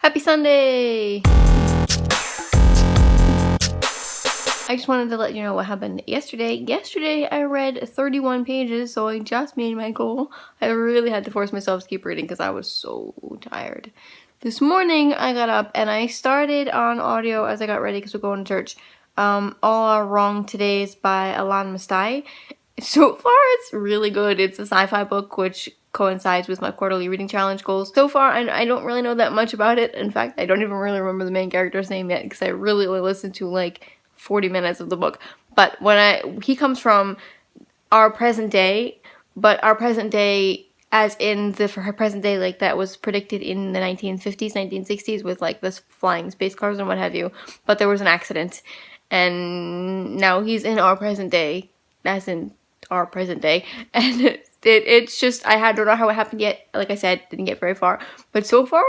Happy Sunday! I just wanted to let you know what happened yesterday. Yesterday I read 31 pages, so I just made my goal. I really had to force myself to keep reading because I was so tired. This morning I got up and I started on audio as I got ready because we're going to church. All Are Wrong Today's by Alan Mastai. So far it's really good. It's a sci-fi book which coincides with my quarterly reading challenge goals. So far I don't really know that much about it. In fact, I don't even really remember the main character's name yet because I really only listened to like 40 minutes of the book. But he comes from our present day, but our present day as in the present day like that was predicted in the 1950s, 1960s with like this flying space cars and what have you. But there was an accident and now he's in our present day, as in our present day, and it's just I don't know how it happened yet. Like I said, didn't get very far, but so far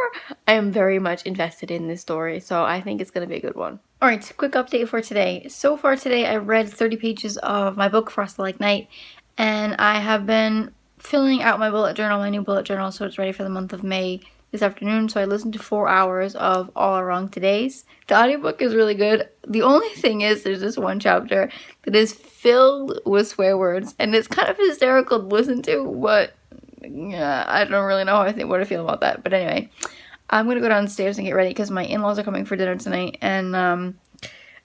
I am very much invested in this story, so I think it's gonna be a good one. Alright, quick update for today. So far today I read 30 pages of my book Frost Like Night, and I have been filling out my bullet journal, my new bullet journal, so it's ready for the month of May this afternoon. So I listened to 4 hours of All Are Wrong Today's. The audiobook is really good. The only thing is there's this one chapter that is filled with swear words, and it's kind of hysterical to listen to, but yeah, I don't really know what I feel about that. But anyway, I'm gonna go downstairs and get ready because my in-laws are coming for dinner tonight, and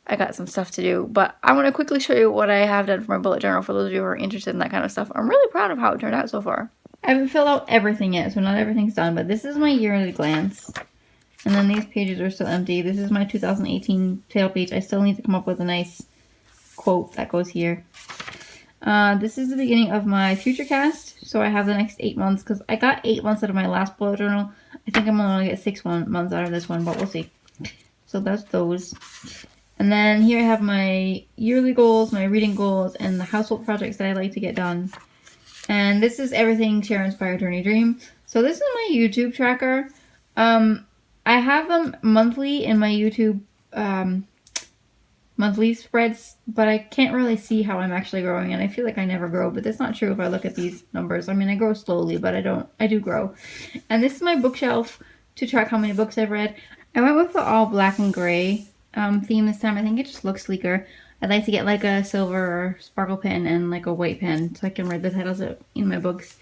I got some stuff to do. But I want to quickly show you what I have done for my bullet journal for those of you who are interested in that kind of stuff. I'm really proud of how it turned out so far. I haven't filled out everything yet, so not everything's done, but this is my year at a glance. And then these pages are still empty. This is my 2018 tail page. I still need to come up with a nice quote that goes here. This is the beginning of my future cast, so I have the next 8 months, because I got 8 months out of my last bullet journal. I think I'm going to get 6 months out of this one, but we'll see. So that's those. And then here I have my yearly goals, my reading goals, and the household projects that I like to get done. And this is everything Share, Inspire, Journey, Dream. So this is my YouTube tracker. I have them monthly in my YouTube monthly spreads, but I can't really see how I'm actually growing, and I feel like I never grow, but that's not true if I look at these numbers. I mean, I grow slowly, but I do grow. And this is my bookshelf to track how many books I've read. I went with the all black and gray theme this time. I think it just looks sleeker. I'd like to get like a silver or sparkle pen and like a white pen so I can write the titles in my books.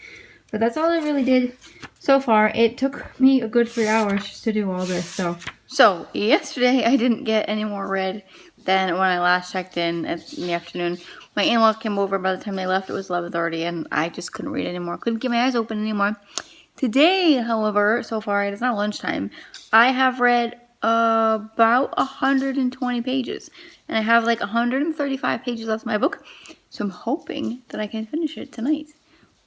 But that's all I really did so far. It took me a good 3 hours just to do all this. So yesterday I didn't get any more read than when I last checked in the afternoon. My in-laws came over. By the time they left, it was 11:30, and I just couldn't read anymore. Couldn't get my eyes open anymore. Today, however, so far it's not lunchtime. I have read about 120 pages, and I have like 135 pages left in my book, so I'm hoping that I can finish it tonight.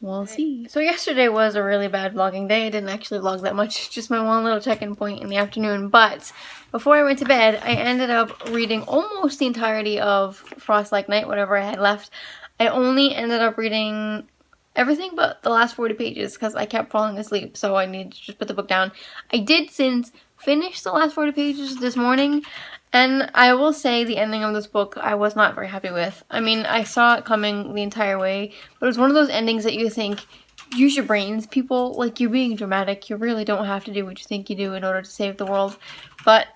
We'll see. So yesterday was a really bad vlogging day. I didn't actually vlog that much, just my one little check-in point in the afternoon, but before I went to bed, I ended up reading almost the entirety of Frost Like Night, whatever I had left. I only ended up reading everything but the last 40 pages because I kept falling asleep, so I needed to just put the book down. I did since finish the last 40 pages this morning, and I will say the ending of this book I was not very happy with. I mean, I saw it coming the entire way, but it was one of those endings that you think, use your brains, people. Like, you're being dramatic. You really don't have to do what you think you do in order to save the world. But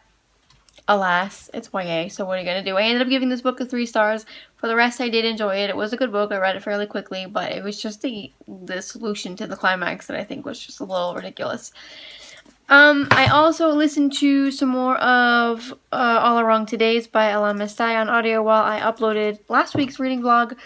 alas, it's YA, so what are you gonna do? I ended up giving this book a 3 stars. For the rest, I did enjoy it. It was a good book. I read it fairly quickly, but it was just the solution to the climax that I think was just a little ridiculous. I also listened to some more of All Are Wrong Today's by Alan Mastai on audio while I uploaded last week's reading vlog.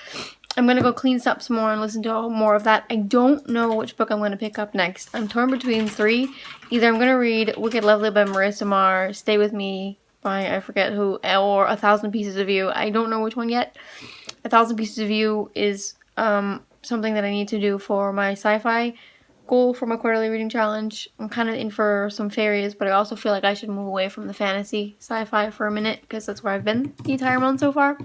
I'm going to go clean up some more and listen to more of that. I don't know which book I'm going to pick up next. I'm torn between 3. Either I'm going to read Wicked Lovely by Marissa Marr, Stay With Me by I forget who, or 1,000 Pieces of You. I don't know which one yet. 1,000 Pieces of You is something that I need to do for my sci-fi goal for my quarterly reading challenge. I'm kind of in for some fairies, but I also feel like I should move away from the fantasy sci-fi for a minute because that's where I've been the entire month so far.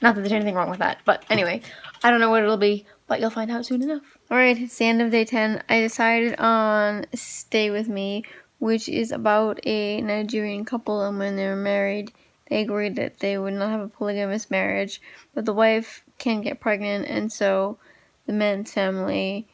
Not that there's anything wrong with that, but anyway, I don't know what it'll be, but you'll find out soon enough. Alright, it's the end of day 10. I decided on Stay With Me, which is about a Nigerian couple, and when they were married, they agreed that they would not have a polygamous marriage, but the wife can get pregnant, and so the man's family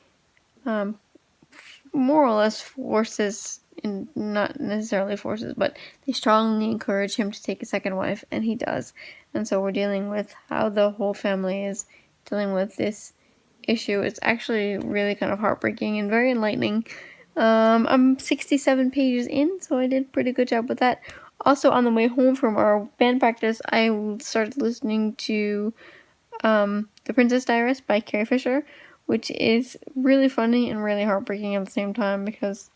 more or less forces and not necessarily forces, but they strongly encourage him to take a second wife, and he does. And so we're dealing with how the whole family is dealing with this issue. It's actually really kind of heartbreaking and very enlightening. I'm 67 pages in, so I did a pretty good job with that. Also, on the way home from our band practice, I started listening to The Princess Diaries by Carrie Fisher, which is really funny and really heartbreaking at the same time, because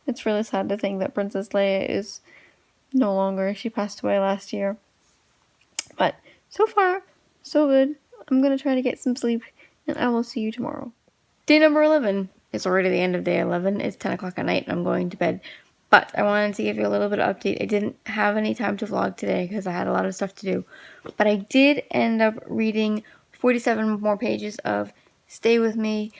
it's really sad to think that Princess Leia is no longer. She passed away last year. But so far, so good. I'm going to try to get some sleep, and I will see you tomorrow. Day number 11. It's already the end of day 11. It's 10 o'clock at night, and I'm going to bed. But I wanted to give you a little bit of update. I didn't have any time to vlog today because I had a lot of stuff to do. But I did end up reading 47 more pages of Stay With Me.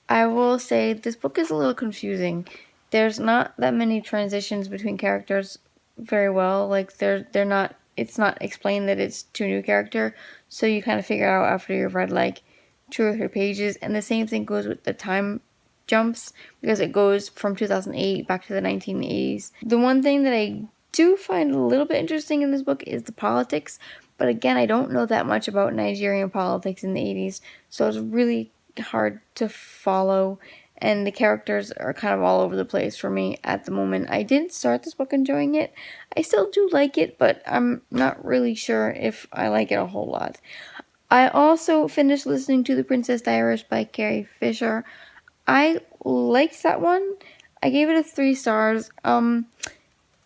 I will say this book is a little confusing. There's not that many transitions between characters very well. Like, it's not explained that it's to a new character. So you kind of figure out after you've read like 2 or 3 pages. And the same thing goes with the time jumps, because it goes from 2008 back to the 1980s. The one thing that I do find a little bit interesting in this book is the politics, but again, I don't know that much about Nigerian politics in the 80s, so it's really hard to follow, and the characters are kind of all over the place for me at the moment. I did start this book enjoying it. I still do like it, but I'm not really sure if I like it a whole lot. I also finished listening to The Princess Diaries by Carrie Fisher. I liked that one. I gave it a 3 stars.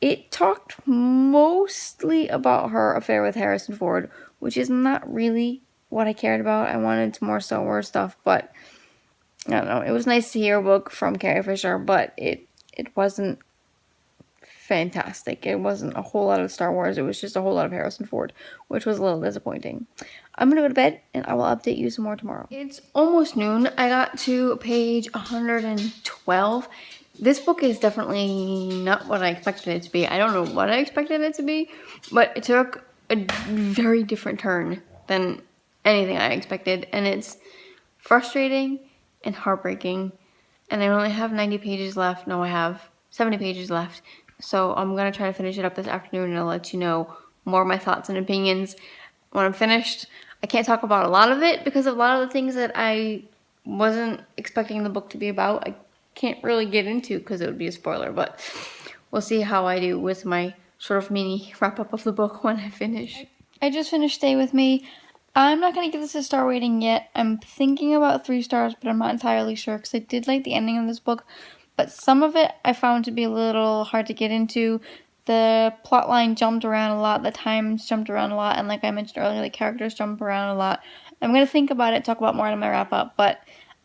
It talked mostly about her affair with Harrison Ford, which is not really what I cared about. I wanted some more Star Wars stuff, but I don't know. It was nice to hear a book from Carrie Fisher, but it wasn't fantastic. It wasn't a whole lot of Star Wars. It was just a whole lot of Harrison Ford, which was a little disappointing. I'm gonna go to bed, and I will update you some more tomorrow. It's almost noon. I got to page 112. This book is definitely not what I expected it to be. I don't know what I expected it to be, but it took a very different turn than anything I expected, and it's frustrating and heartbreaking. And I only have 90 pages left. No, I have 70 pages left. So I'm going to try to finish it up this afternoon, and I'll let you know more of my thoughts and opinions when I'm finished. I can't talk about a lot of it because of a lot of the things that I wasn't expecting the book to be about. I can't really get into because it would be a spoiler, but we'll see how I do with my sort of mini wrap-up of the book when I finish. I just finished Stay With Me. I'm not going to give this a star rating yet. I'm thinking about 3 stars, but I'm not entirely sure because I did like the ending of this book. But some of it I found to be a little hard to get into. The plot line jumped around a lot, the times jumped around a lot, and like I mentioned earlier, the characters jump around a lot. I'm going to think about it, talk about more in my wrap-up, but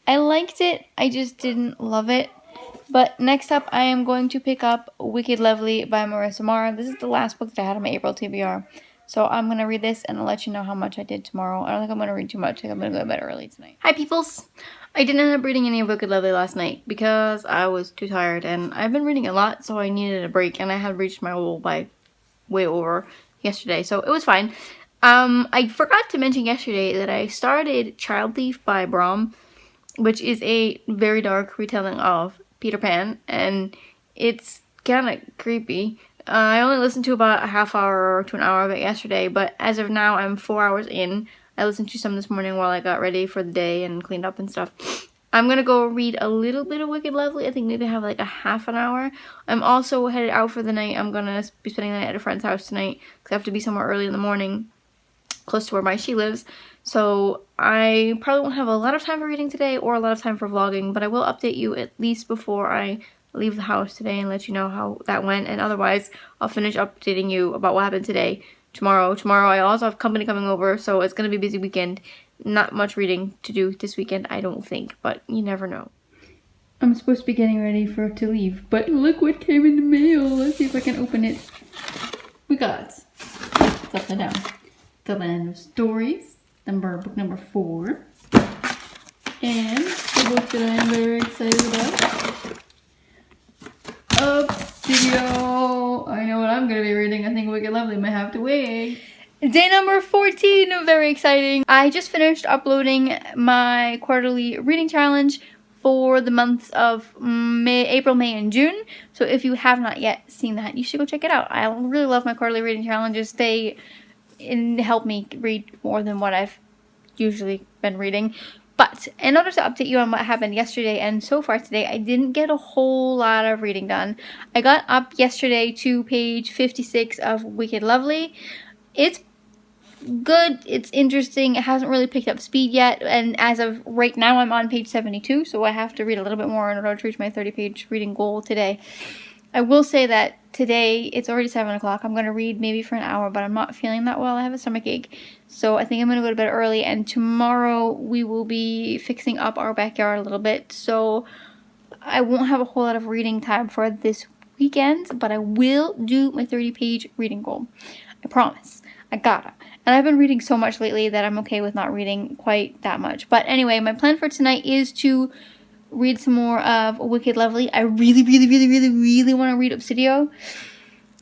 I liked it, I just didn't love it. But next up, I am going to pick up Wicked Lovely by Marissa Meyer. This is the last book that I had on my April TBR. So I'm going to read this and I'll let you know how much I did tomorrow. I don't think I'm going to read too much. I think I'm going to go to bed early tonight. Hi, peoples! I didn't end up reading any of Wicked Lovely last night because I was too tired. And I've been reading a lot, so I needed a break. And I had reached my goal by way over yesterday, so it was fine. I forgot to mention yesterday that I started Child Thief by Brom, which is a very dark retelling of Peter Pan. And it's kind of creepy. I only listened to about a half hour to an hour of it yesterday, but as of now, I'm 4 hours in. I listened to some this morning while I got ready for the day and cleaned up and stuff. I'm gonna go read a little bit of Wicked Lovely. I think maybe have like a half an hour. I'm also headed out for the night. I'm gonna be spending the night at a friend's house tonight because I have to be somewhere early in the morning, close to where she lives. So I probably won't have a lot of time for reading today or a lot of time for vlogging, but I will update you at least before I leave the house today and let you know how that went. And otherwise, I'll finish updating you about what happened today tomorrow. Tomorrow I also have company coming over, so it's gonna be a busy weekend. Not much reading to do this weekend, I don't think, but you never know. I'm supposed to be getting ready to leave, but look what came in the mail. Let's see if I can open it. We got, it's upside down, The Land of Stories, book number 4, and the book that I'm very excited about, Obsidio. I know what I'm going to be reading. I think Wicked Lovely might have to wait. Day number 14, very exciting. I just finished uploading my quarterly reading challenge for the months of April, May, and June. So if you have not yet seen that, you should go check it out. I really love my quarterly reading challenges. They help me read more than what I've usually been reading. But in order to update you on what happened yesterday and so far today, I didn't get a whole lot of reading done. I got up yesterday to page 56 of Wicked Lovely. It's good, it's interesting, it hasn't really picked up speed yet, and as of right now I'm on page 72, so I have to read a little bit more in order to reach my 30-page reading goal today. I will say that today, it's already 7 o'clock, I'm going to read maybe for an hour, but I'm not feeling that well, I have a stomach ache, so I think I'm going to go to bed early, and tomorrow we will be fixing up our backyard a little bit, so I won't have a whole lot of reading time for this weekend, but I will do my 30-page reading goal. I promise. I gotta. And I've been reading so much lately that I'm okay with not reading quite that much. But anyway, my plan for tonight is to read some more of Wicked Lovely. I really want to read Obsidio.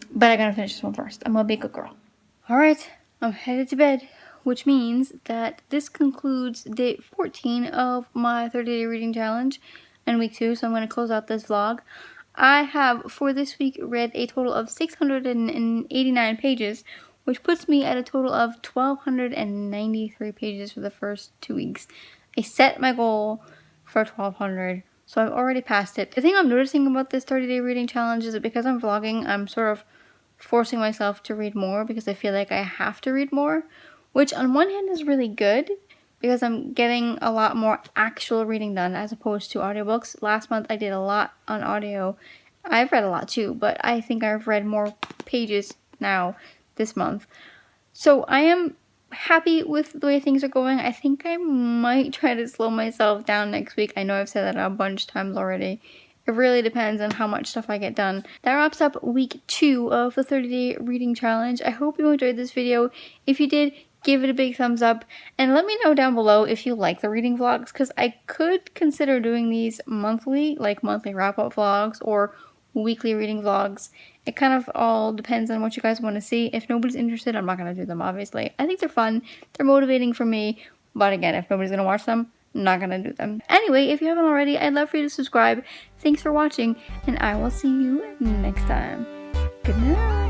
But I gotta finish this one first. I'm gonna be a good girl. Alright, I'm headed to bed. Which means that this concludes day 14 of my 30-day reading challenge and week 2. So I'm going to close out this vlog. I have, for this week, read a total of 689 pages, which puts me at a total of 1,293 pages for the first 2 weeks. I set my goal for 1,200, so I've already passed it. The thing I'm noticing about this 30-day reading challenge is that because I'm vlogging, I'm sort of forcing myself to read more because I feel like I have to read more, which on one hand is really good because I'm getting a lot more actual reading done as opposed to audiobooks. Last month I did a lot on audio. I've read a lot too, but I think I've read more pages now this month. So I am happy with the way things are going. I think I might try to slow myself down next week. I know I've said that a bunch of times already. It really depends on how much stuff I get done. That wraps up week 2 of the 30-day reading challenge. I hope you enjoyed this video. If you did, give it a big thumbs up. And let me know down below if you like the reading vlogs, because I could consider doing these monthly, like monthly wrap-up vlogs or weekly reading vlogs. It kind of all depends on what you guys want to see. If nobody's interested, I'm not going to do them, obviously. I think they're fun. They're motivating for me. But again, if nobody's going to watch them, I'm not going to do them. Anyway, if you haven't already, I'd love for you to subscribe. Thanks for watching, and I will see you next time. Good night.